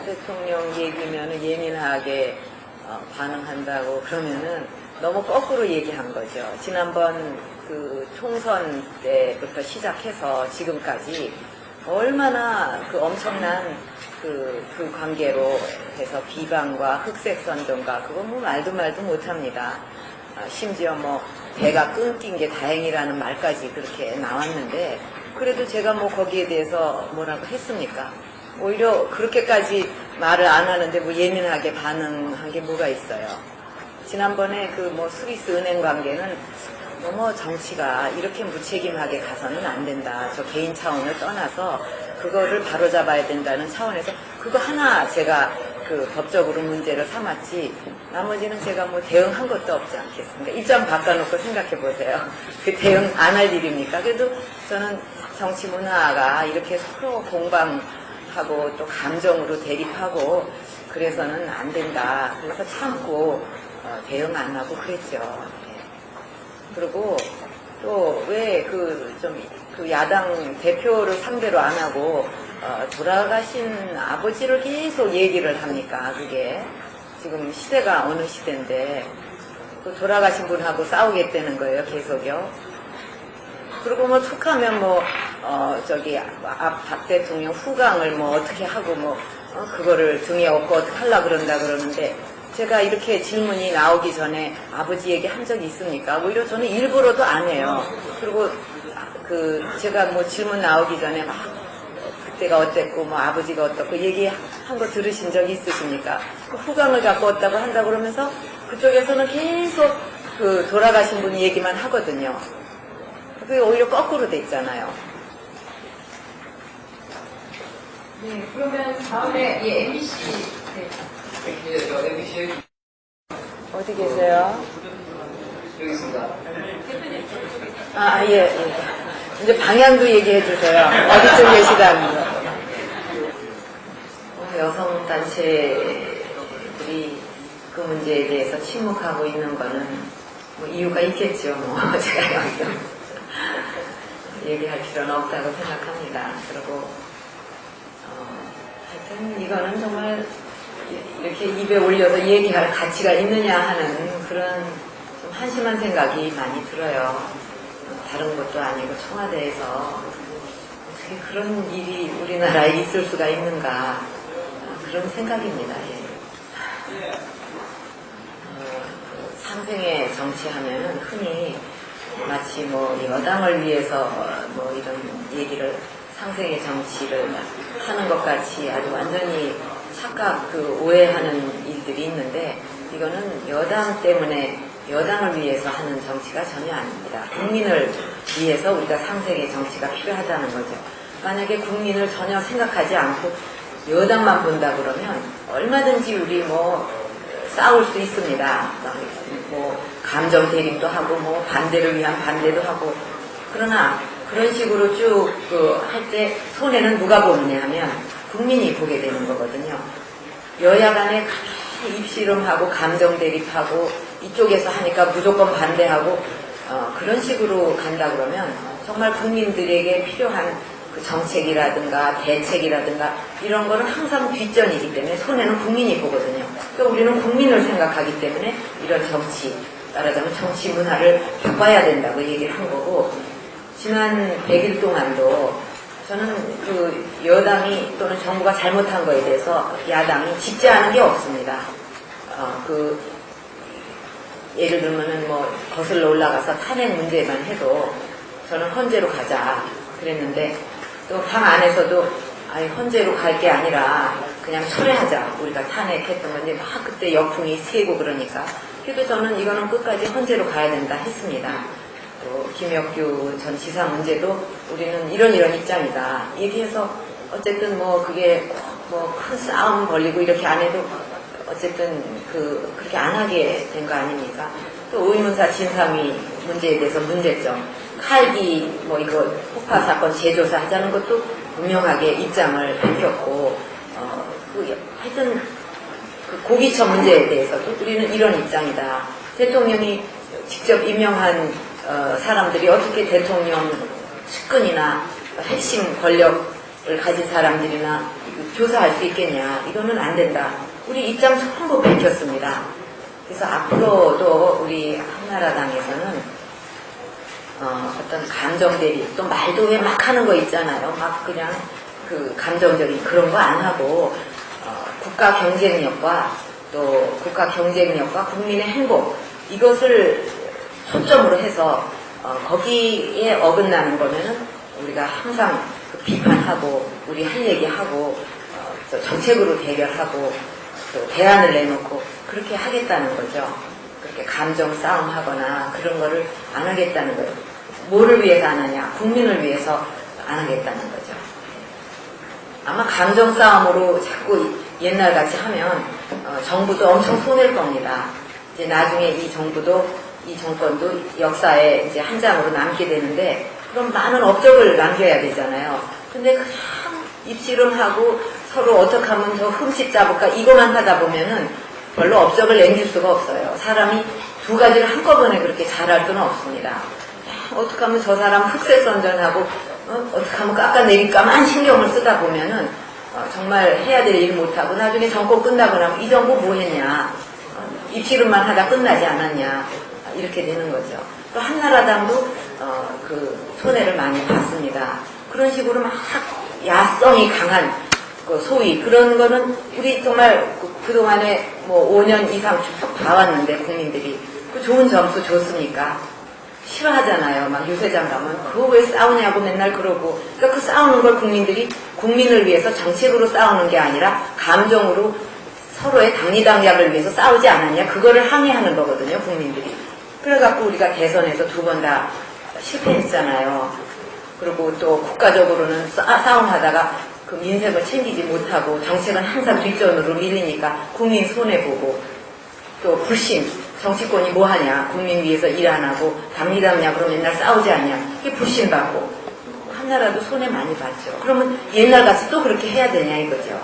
대통령 얘기면 예민하게 반응한다고 그러면은 너무 거꾸로 얘기한 거죠. 지난번 그 총선 때부터 시작해서 지금까지 얼마나 그 엄청난 그 관계로 해서 비방과 흑색선동과 그거 뭐 말도 못합니다. 심지어 뭐 배가 끊긴 게 다행이라는 말까지 그렇게 나왔는데 그래도 제가 뭐 거기에 대해서 뭐라고 했습니까? 오히려 그렇게까지 말을 안 하는데 뭐 예민하게 반응한 게 뭐가 있어요. 지난번에 그 뭐 스위스 은행 관계는 너무 정치가 이렇게 무책임하게 가서는 안 된다. 저 개인 차원을 떠나서 그거를 바로잡아야 된다는 차원에서 그거 하나 제가 그 법적으로 문제를 삼았지 나머지는 제가 뭐 대응한 것도 없지 않겠습니까? 입장 바꿔놓고 생각해 보세요. 그 대응 안 할 일입니까? 그래도 저는 정치 문화가 이렇게 서로 공방하고 또 감정으로 대립하고 그래서는 안 된다. 그래서 참고 대응 안 하고 그랬죠. 그리고 또 왜 그 야당 대표를 상대로 안 하고 돌아가신 아버지를 계속 얘기를 합니까? 그게 지금 시대가 어느 시대인데 그 돌아가신 분하고 싸우겠다는 거예요, 계속요. 그리고 뭐 툭하면 뭐 저기 박 대통령 후광을 뭐 어떻게 하고 뭐 그거를 등에 업고 어떻게 하려고 그런다 그러는데 제가 이렇게 질문이 나오기 전에 아버지 얘기 한 적이 있습니까? 오히려 저는 일부러도 안 해요. 그리고 그 제가 뭐 질문 나오기 전에 막 그때가 어땠고 뭐 아버지가 어떻고 얘기한 거 들으신 적 있으십니까? 그 후광을 갖고 왔다고 한다고 그러면서 그쪽에서는 계속 그 돌아가신 분 얘기만 하거든요. 그게 오히려 거꾸로 돼 있잖아요. 네, 그러면 다음에 MBC 어디 계세요? 여기 있습니다. 예. 이제 방향도 얘기해 주세요. 어디쯤 계시다는 거. 여성단체들이 그 문제에 대해서 침묵하고 있는 거는 뭐 이유가 있겠죠. 뭐 제가 여기서 얘기할 필요는 없다고 생각합니다. 그리고 하여튼 이거는 정말 이렇게 입에 올려서 얘기할 가치가 있느냐 하는 그런 좀 한심한 생각이 많이 들어요. 다른 것도 아니고 청와대에서 어떻게 그런 일이 우리나라에 있을 수가 있는가 그런 생각입니다. 상생의 정치하면은 흔히 마치 뭐 여당을 위해서 뭐 이런 얘기를 상생의 정치를 하는 것 같이 아주 완전히 착각 오해하는 일들이 있는데 이거는 여당 때문에 여당을 위해서 하는 정치가 전혀 아닙니다. 국민을 위해서 우리가 상생의 정치가 필요하다는 거죠. 만약에 국민을 전혀 생각하지 않고 여당만 본다 그러면 얼마든지 우리 뭐 싸울 수 있습니다. 뭐 감정 대립도 하고 뭐 반대를 위한 반대도 하고 그러나 그런 식으로 쭉 할 때 손해는 누가 보느냐 하면 국민이 보게 되는 거거든요. 여야 간에 입씨름하고 감정 대립하고 이쪽에서 하니까 무조건 반대하고 그런 식으로 간다 그러면 정말 국민들에게 필요한 그 정책이라든가 대책이라든가 이런 거는 항상 뒷전이기 때문에 손해는 국민이 보거든요. 그러니까 우리는 국민을 생각하기 때문에 이런 정치, 말하자면 정치 문화를 바꿔야 된다고 얘기를 한 거고 지난 100일 동안도 저는 그 여당이 또는 정부가 잘못한 거에 대해서 야당이 짚지 않은 게 없습니다. 예를 들면은 뭐 거슬러 올라가서 탄핵 문제만 해도 저는 헌재로 가자 그랬는데 또 당 안에서도 헌재로 갈 게 아니라 그냥 철회하자 우리가 탄핵했던 건데 막 그때 역풍이 세고 그러니까 그래도 저는 이거는 끝까지 헌재로 가야 된다 했습니다. 또 김혁규 전 지사 문제도 우리는 이런 입장이다 얘기해서 어쨌든 뭐 그게 뭐 큰 싸움 벌리고 이렇게 안 해도 어쨌든 그렇게 안 하게 된 거 아닙니까? 또 의문사 진상위 문제에 대해서 문제점 칼기 뭐 이거 폭파 사건 재조사 하자는 것도 분명하게 입장을 밝혔고 하여튼 그 고기처 문제에 대해서도 우리는 이런 입장이다. 대통령이 직접 임명한 사람들이 어떻게 대통령 측근이나 핵심 권력을 가진 사람들이나 조사할 수 있겠냐. 이거는 안 된다. 우리 입장 전부 밝혔습니다. 그래서 앞으로도 우리 한나라당에서는 어떤 감정 대립, 또 말도 왜 막 하는 거 있잖아요. 막 그냥 그 감정적인 그런 거 안 하고 국가 경쟁력과 또 국가 경쟁력과 국민의 행복 이것을 초점으로 해서 거기에 어긋나는 거면은 우리가 항상 그 비판하고 우리 할 얘기하고 또 정책으로 대결하고 또 대안을 내놓고 그렇게 하겠다는 거죠. 그렇게 감정 싸움하거나 그런 거를 안 하겠다는 거예요. 뭐를 위해서 안 하냐? 국민을 위해서 안 하겠다는 거죠. 아마 감정 싸움으로 자꾸 옛날같이 하면 정부도 엄청 손해일 겁니다. 이제 나중에 이 정부도 이 정권도 역사에 이제 한 장으로 남게 되는데 그럼 많은 업적을 남겨야 되잖아요. 근데 그냥 입씨름하고 서로 어떻게 하면 더 흠집 잡을까 이거만 하다 보면은 별로 업적을 남길 수가 없어요. 사람이 두 가지를 한꺼번에 그렇게 잘할 수는 없습니다. 어떻게 하면 저 사람 흑색선전하고 어떻게 하면 깎아내릴까만 신경을 쓰다 보면은 정말 해야 될 일 못하고 나중에 정권 끝나고 나면 이 정부 뭐 했냐 입씨름만 하다 끝나지 않았냐 이렇게 되는 거죠. 또 한나라당도 그 손해를 많이 봤습니다. 그런 식으로 막 야성이 강한 소위 그런 거는 우리 정말 그동안에 뭐 5년 이상 쭉 봐왔는데 국민들이 그 좋은 점수 줬습니까? 싫어하잖아요. 막 유세장 가면 그거 왜 싸우냐고 맨날 그러고 그러니까 그 싸우는 걸 국민들이 국민을 위해서 정책으로 싸우는 게 아니라 감정으로 서로의 당리당략을 위해서 싸우지 않았냐 그거를 항의하는 거거든요. 국민들이. 그래갖고 우리가 대선에서 두 번 다 실패했잖아요. 그리고 또 국가적으로는 싸움하다가 그 민생을 챙기지 못하고 정책은 항상 뒷전으로 밀리니까 국민 손해보고 또 불신 정치권이 뭐하냐 국민 위해서 일 안 하고 당리당략으로 맨날 싸우지 않냐 이게 불신받고 한나라도 손해 많이 봤죠. 그러면 옛날같이 또 그렇게 해야 되냐 이거죠.